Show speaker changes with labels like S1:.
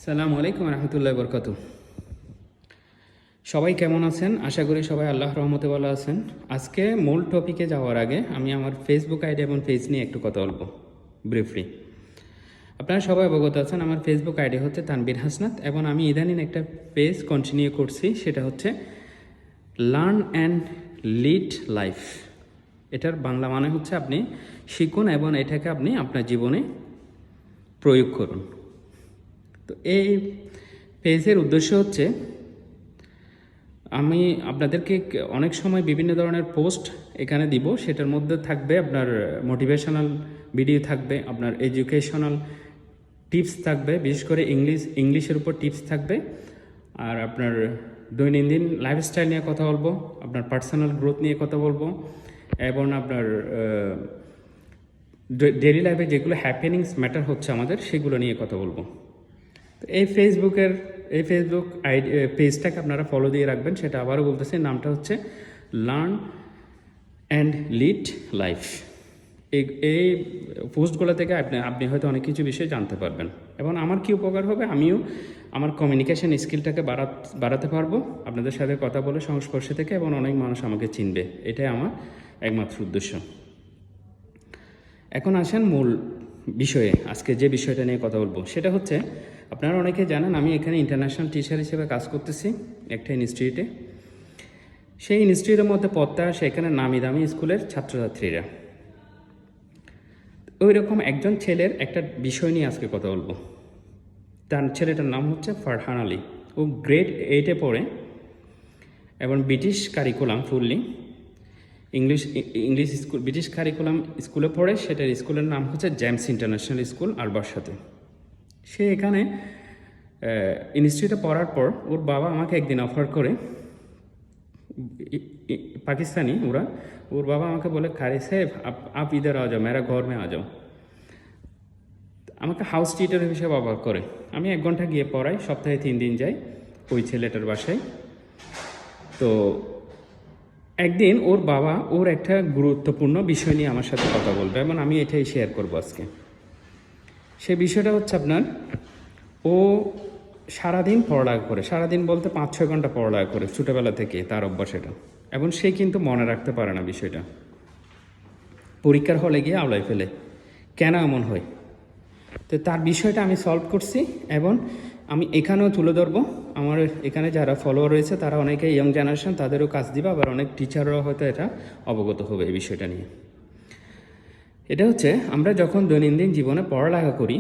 S1: আসসালামু আলাইকুম রহমতুল্লাহ বরকাতু। সবাই কেমন আছেন? আশা করি সবাই আল্লাহর রহমতে ভালো আছেন। আজকে মূল টপিকে যাওয়ার আগে আমি আমার ফেসবুক আইডি এবং পেজ নিয়ে একটু কথা বলবো ব্রিফলি। আপনারা সবাই অবগত আছেন আমার ফেসবুক আইডি হচ্ছে তানবীর হাসনাত এবং আমি ইদানিং একটা পেজ কন্টিনিউ করছি, সেটা হচ্ছে লার্ন অ্যান্ড লিড লাইফ। এটার বাংলা মানে হচ্ছে আপনি শিখুন এবং এটাকে আপনি আপনার জীবনে প্রয়োগ করুন। তো এই পেজের উদ্দেশ্য হচ্ছে আমি আপনাদেরকে অনেক সময় বিভিন্ন ধরনের পোস্ট এখানে দিব, সেটার মধ্যে থাকবে আপনার মোটিভেশনাল ভিডিও থাকবে, আপনার এডুকেশনাল টিপস থাকবে, বিশেষ করে ইংলিশের উপর টিপস থাকবে, আর আপনার দৈনন্দিন লাইফস্টাইল নিয়ে কথা বলবো, আপনার পার্সোনাল গ্রোথ নিয়ে কথা বলবো এবং আপনার ডেইলি লাইফে যেগুলো হ্যাপেনিংস ম্যাটার হচ্ছে আমাদের সেগুলো নিয়ে কথা বলবো। তো এই ফেসবুক আইডি পেজটাকে আপনারা ফলো দিয়ে রাখবেন। সেটা আবারও বলতেছি, নামটা হচ্ছে লার্ন অ্যান্ড লিড লাইফ। এই পোস্টগুলো থেকে আপনি হয়তো অনেক কিছু বিষয় জানতে পারবেন এবং আমার কি উপকার হবে, আমিও আমার কমিউনিকেশন স্কিলটাকে বাড়াতে পারবো আপনাদের সাথে কথা বলে সংস্পর্শে থেকে, এবং অনেক মানুষ আমাকে চিনবে। এটাই আমার একমাত্র উদ্দেশ্য। এখন আসেন মূল বিষয়ে। আজকে যে বিষয়টা নিয়ে কথা বলবো সেটা হচ্ছে, আপনারা অনেকে জানেন আমি এখানে ইন্টারন্যাশনাল টিচার হিসেবে কাজ করতেছি একটা ইনস্টিটিউটে। সেই ইনস্টিটিউটের মধ্যে পড়তে আসে এখানে নামি দামি স্কুলের ছাত্রছাত্রীরা। ওই রকম একজন ছেলের একটা বিষয় নিয়ে আজকে কথা বলবো। তার ছেলেটার নাম হচ্ছে ফারহান আলী। ও গ্রেড 8-এ পড়ে এবং British curriculum fully English school, British curriculum স্কুলে পড়ে। সেটার স্কুলের নাম হচ্ছে জেমস ইন্টারন্যাশনাল স্কুল আলবার্সাতে। সে এখানে ইনস্টিটিউটে পড়ার পর ওর বাবা আমাকে একদিন অফার করে, পাকিস্তানি ওর বাবা আমাকে বলে, কারি সাহেব আপ ইধার আ যাও, মেরা ঘর মে আ যাও। আমাকে হাউস টিচার হিসেবে অফার করে। আমি 1 ঘন্টা গিয়ে পড়াই, সপ্তাহে 3 দিন যাই ওই ছেলেটার বাসায়। তো একদিন ওর বাবা ওর একটা গুরুত্বপূর্ণ বিষয় নিয়ে আমার সাথে কথা বলবে এবং আমি এটাই শেয়ার করবো আজকে। সে বিষয়টা হচ্ছে আপনার, ও সারাদিন পড়ালেখা করে, সারাদিন বলতে 5-6 ঘন্টা পড়ালেখা করে ছোটোবেলা থেকে, তার অভ্যাস এটা। এবং সে কিন্তু মনে রাখতে পারে না বিষয়টা, পরীক্ষার হলে গিয়ে আওলায় ফেলে। কেন এমন হয়? তো তার বিষয়টা আমি সলভ করছি এবং আমি এখানেও তুলে ধরবো। আমার এখানে যারা ফলোয়ার রয়েছে তারা অনেকে ইয়ং জেনারেশন, তাদেরও কাজ দিবে, আবার অনেক টিচাররাও হয়তো এটা অবগত হবে এই বিষয়টা নিয়ে। এটা হচ্ছে, আমরা যখন দৈনন্দিন জীবনে পড়ালেখা করি